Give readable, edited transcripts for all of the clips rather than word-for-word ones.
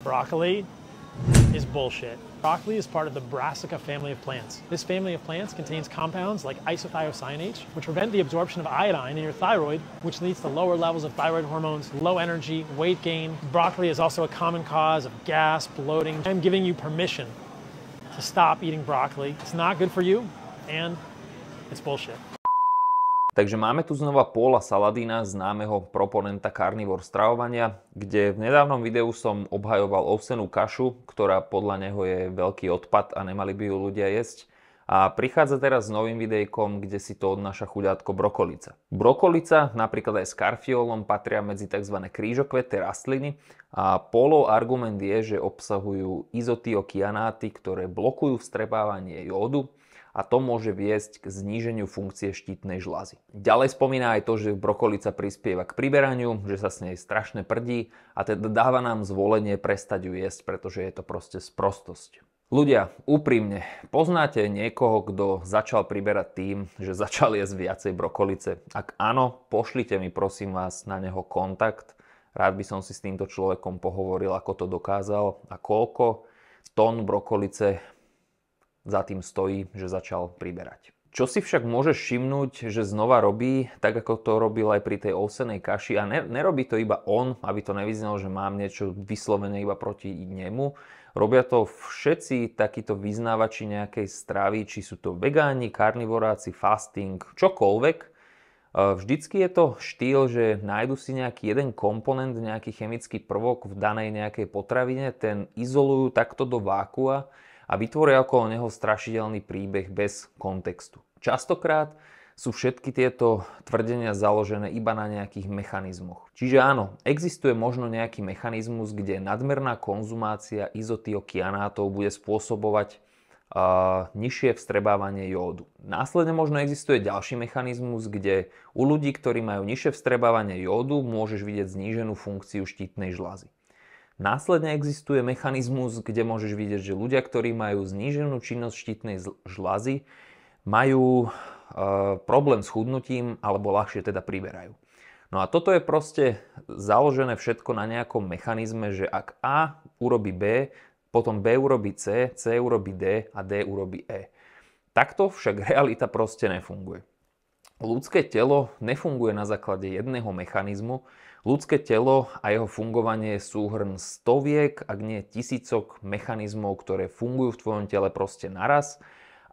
Broccoli is bullshit. Broccoli is part of the Brassica family of plants. This family of plants contains compounds like isothiocyanate, which prevent the absorption of iodine in your thyroid, which leads to lower levels of thyroid hormones, low energy, weight gain. Broccoli is also a common cause of gas, bloating. I'm giving you permission to stop eating broccoli. It's not good for you, and it's bullshit. Takže máme tu znova Paula Saladina, známeho proponenta carnivore stravovania, kde v nedávnom videu som obhajoval ovsenú kašu, ktorá podľa neho je veľký odpad a nemali by ju ľudia jesť. A prichádza teraz s novým videjkom, kde si to odnáša chudátko brokolica. Brokolica, napríklad aj s karfiolom, patria medzi tzv. Krížokveté rastliny a Paulov argument je, že obsahujú izotiokianáty, ktoré blokujú vstrebávanie jódu, a to môže viesť k zníženiu funkcie štítnej žľazy. Ďalej spomína aj to, že brokolica prispieva k priberaniu, že sa s nej strašne prdí a teda dáva nám zvolenie prestať ju jesť, pretože je to proste sprostosť. Ľudia, úprimne, poznáte niekoho, kto začal priberať tým, že začal jesť viacej brokolice? Ak áno, pošlite mi prosím vás na neho kontakt. Rád by som si s týmto človekom pohovoril, ako to dokázal a koľko tón brokolice za tým stojí, že začal priberať. Čo si však môžeš všimnúť, že znova robí, tak ako to robil aj pri tej ovsenej kaši a nerobí to iba on, aby to nevyznalo, že mám niečo vyslovené iba proti nemu. Robia to všetci takíto vyznávači nejakej stravy, či sú to vegáni, karnivoráci, fasting, čokoľvek. Vždycky je to štýl, že nájdu si nejaký jeden komponent, nejaký chemický prvok v danej nejakej potravine, ten izolujú takto do vákua a vytvoria okolo neho strašidelný príbeh bez kontextu. Častokrát sú všetky tieto tvrdenia založené iba na nejakých mechanizmoch. Čiže áno, existuje možno nejaký mechanizmus, kde nadmerná konzumácia izotiokianátov bude spôsobovať nižšie vstrebávanie jódu. Následne možno existuje ďalší mechanizmus, kde u ľudí, ktorí majú nižšie vstrebávanie jódu, môžeš vidieť zníženú funkciu štítnej žľazy. Následne existuje mechanizmus, kde môžeš vidieť, že ľudia, ktorí majú zníženú činnosť štítnej žľazy, majú problém s chudnutím alebo ľahšie teda priberajú. No a toto je proste založené všetko na nejakom mechanizme, že ak A urobí B, potom B urobí C, C urobí D a D urobí E. Takto však realita proste nefunguje. Ľudské telo nefunguje na základe jedného mechanizmu. Ľudské telo a jeho fungovanie je súhrn stoviek, ak nie tisícok mechanizmov, ktoré fungujú v tvojom tele proste naraz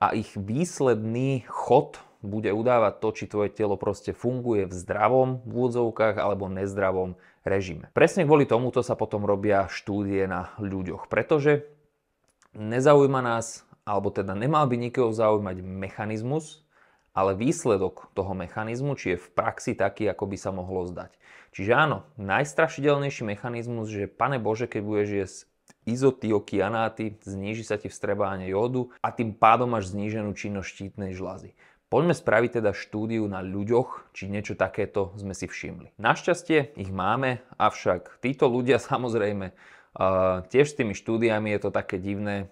a ich výsledný chod bude udávať to, či tvoje telo proste funguje v zdravom v úvodzovkách alebo nezdravom režime. Presne kvôli tomuto sa potom robia štúdie na ľuďoch, pretože nezaujíma nás, alebo teda nemal by nikoho zaujímať mechanizmus, ale výsledok toho mechanizmu, či je v praxi taký, ako by sa mohlo zdať. Čiže áno, najstrašidelnejší mechanizmus, že pane Bože, keď budeš jesť izotiokianáty, zníži sa ti vstrebávanie jódu a tým pádom máš zníženú činnosť štítnej žľazy. Poďme spraviť teda štúdiu na ľuďoch, či niečo takéto sme si všimli. Našťastie ich máme, avšak títo ľudia samozrejme tiež s tými štúdiami je to také divné.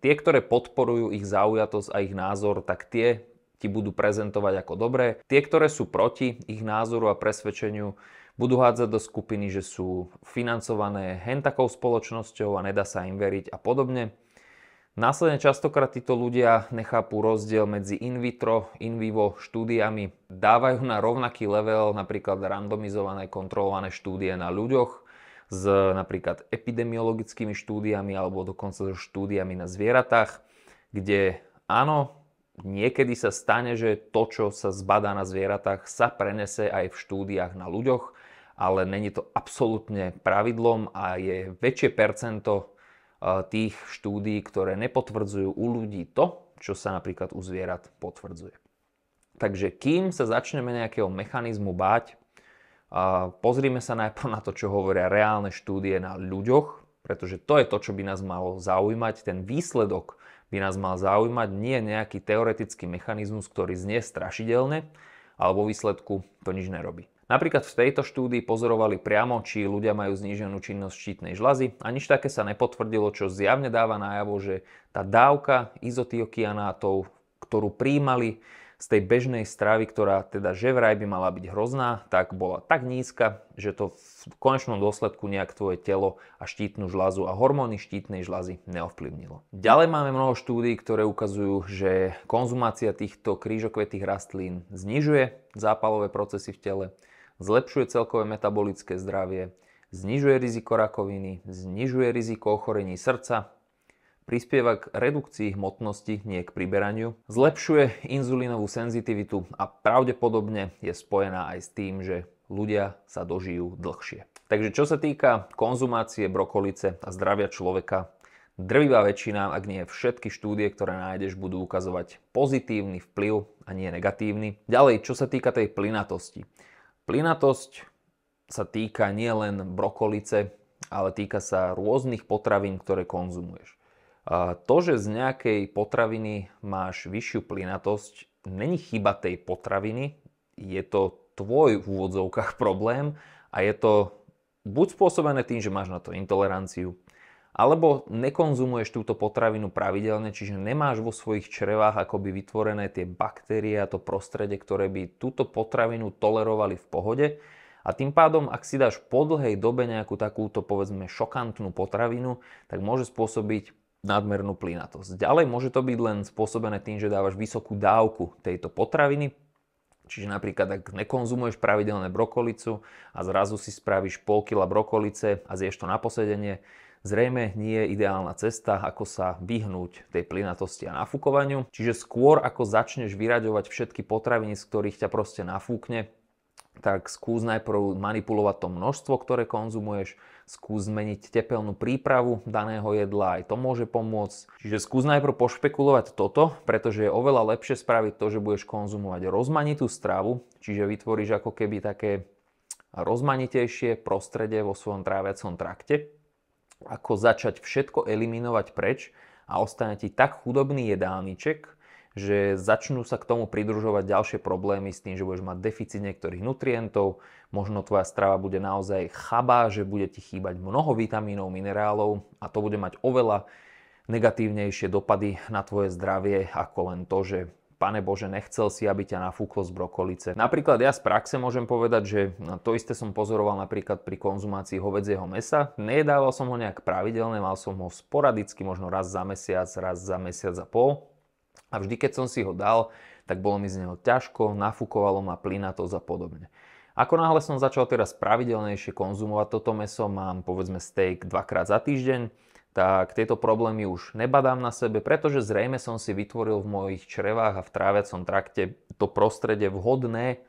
Tie, ktoré podporujú ich zaujatosť a ich názor, tak tie ti budú prezentovať ako dobré. Tie, ktoré sú proti ich názoru a presvedčeniu, budú hádzať do skupiny, že sú financované takou spoločnosťou a nedá sa im veriť a podobne. Následne častokrát títo ľudia nechápu rozdiel medzi in vitro, in vivo štúdiami. Dávajú na rovnaký level napríklad randomizované kontrolované štúdie na ľuďoch s napríklad epidemiologickými štúdiami alebo dokonca so štúdiami na zvieratách, kde áno, niekedy sa stane, že to, čo sa zbadá na zvieratách, sa prenese aj v štúdiách na ľuďoch, ale není to absolútne pravidlom a je väčšie percento tých štúdií, ktoré nepotvrdzujú u ľudí to, čo sa napríklad u zvierat potvrdzuje. Takže kým sa začneme nejakého mechanizmu báť, pozrime sa najprv na to, čo hovoria reálne štúdie na ľuďoch, pretože to je to, čo by nás malo zaujímať. Ten výsledok by nás mal zaujímať, nie nejaký teoretický mechanizmus, ktorý znie strašidelne, ale vo výsledku to nič nerobí. Napríklad v tejto štúdii pozorovali priamo, či ľudia majú zníženú činnosť štítnej žľazy a nič také sa nepotvrdilo, čo zjavne dáva najavo, že tá dávka izotiokianátov, ktorú prijímali, z tej bežnej stravy, ktorá teda že vraj by mala byť hrozná, tak bola tak nízka, že to v konečnom dôsledku nejak tvoje telo a štítnu žľazu a hormóny štítnej žľazy neovplyvnilo. Ďalej máme mnoho štúdií, ktoré ukazujú, že konzumácia týchto krížokvetých rastlín znižuje zápalové procesy v tele, zlepšuje celkové metabolické zdravie, znižuje riziko rakoviny, znižuje riziko ochorení srdca, prispieva k redukcii hmotnosti, nie k priberaniu, zlepšuje inzulínovú senzitivitu a pravdepodobne je spojená aj s tým, že ľudia sa dožijú dlhšie. Takže čo sa týka konzumácie brokolice a zdravia človeka, drvivá väčšina, ak nie všetky štúdie, ktoré nájdeš, budú ukazovať pozitívny vplyv a nie negatívny. Ďalej, čo sa týka tej plynatosti. Plynatosť sa týka nielen brokolice, ale týka sa rôznych potravín, ktoré konzumuješ. To, že z nejakej potraviny máš vyššiu plynatosť, není chyba tej potraviny, je to tvoj v úvodzovkách problém a je to buď spôsobené tým, že máš na to intoleranciu, alebo nekonzumuješ túto potravinu pravidelne, čiže nemáš vo svojich črevách akoby vytvorené tie baktérie a to prostredie, ktoré by túto potravinu tolerovali v pohode. A tým pádom, ak si dáš po dlhej dobe nejakú takúto, povedzme, šokantnú potravinu, tak môže spôsobiť nadmernú plynatosť. Ďalej môže to byť len spôsobené tým, že dávaš vysokú dávku tejto potraviny. Čiže napríklad, ak nekonzumuješ pravidelne brokolicu a zrazu si spravíš pol kila brokolice a zješ to na posedenie, zrejme nie je ideálna cesta, ako sa vyhnúť tej plynatosti a nafúkovaniu. Čiže skôr ako začneš vyraďovať všetky potraviny, z ktorých ťa proste nafúkne, tak skús najprv manipulovať to množstvo, ktoré konzumuješ, skús zmeniť tepelnú prípravu daného jedla, aj to môže pomôcť. Čiže skús najprv pošpekulovať toto, pretože je oveľa lepšie spraviť to, že budeš konzumovať rozmanitú stravu, čiže vytvoríš ako keby také rozmanitejšie prostredie vo svojom tráviacom trakte, ako začať všetko eliminovať preč a ostane ti tak chudobný jedálniček, že začnú sa k tomu pridružovať ďalšie problémy s tým, že budeš mať deficit niektorých nutrientov, možno tvoja strava bude naozaj chabá, že bude ti chýbať mnoho vitamínov, minerálov a to bude mať oveľa negatívnejšie dopady na tvoje zdravie ako len to, že Pane Bože, nechcel si, aby ťa nafúklo z brokolice. Napríklad ja z praxe môžem povedať, že to isté som pozoroval napríklad pri konzumácii hovädzieho mäsa. Nejedával som ho nejak pravidelne, mal som ho sporadicky, možno raz za mesiac a pol. A vždy, keď som si ho dal, tak bolo mi z neho ťažko, nafúkovalo ma plynatosť a podobne. Ako náhle som začal teraz pravidelnejšie konzumovať toto mäso, mám povedzme steak 2-krát za týždeň, tak tieto problémy už nebadám na sebe, pretože zrejme som si vytvoril v mojich črevách a v tráviacom trakte to prostredie vhodné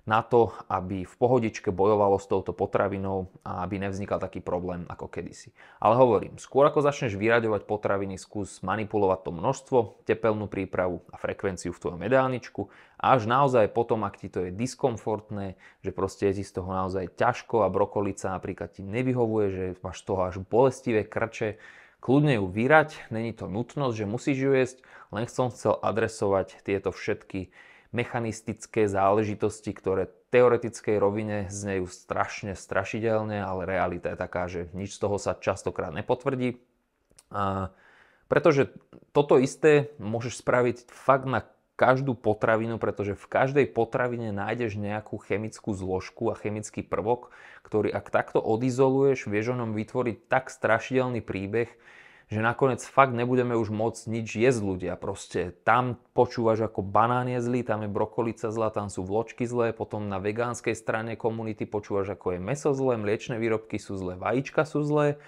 na to, aby v pohodičke bojovalo s touto potravinou a aby nevznikal taký problém ako kedysi. Ale hovorím, skôr ako začneš vyraďovať potraviny, skús manipulovať to množstvo, tepelnú prípravu a frekvenciu v tvojom jedálničku a až naozaj potom, ak ti to je diskomfortné, že proste je ti z toho naozaj ťažko a brokolica napríklad ti nevyhovuje, že máš z toho až bolestivé krče, kľudne ju vyrať, není to nutnosť, že musíš ju jesť, len som chcel adresovať tieto všetky mechanistické záležitosti, ktoré v teoretickej rovine znejú strašne strašidelne, ale realita je taká, že nič z toho sa častokrát nepotvrdí. Pretože toto isté môžeš spraviť fakt na každú potravinu, pretože v každej potravine nájdeš nejakú chemickú zložku a chemický prvok, ktorý ak takto odizoluješ, vieš o ňom vytvoriť tak strašidelný príbeh, že nakoniec fakt nebudeme už môcť nič jesť ľudia. Proste tam počúvaš, ako banán je zlý, tam je brokolica zlá, tam sú vločky zlé, potom na vegánskej strane komunity počúvaš, ako je mäso zlé, mliečne výrobky sú zlé, vajíčka sú zlé.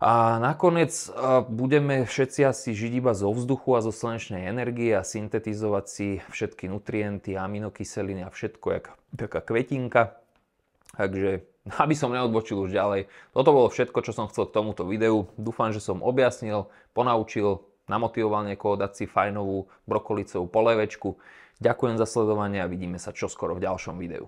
A nakoniec budeme všetci asi žiť iba zo vzduchu a zo slnečnej energie a syntetizovať si všetky nutrienty, aminokyseliny a všetko, jak taká kvetinka. Takže aby som neodbočil už ďalej, toto bolo všetko, čo som chcel k tomuto videu. Dúfam, že som objasnil, ponaučil, namotivoval niekoho dať si fajnovú brokolicovú polievečku. Ďakujem za sledovanie a vidíme sa čoskoro v ďalšom videu.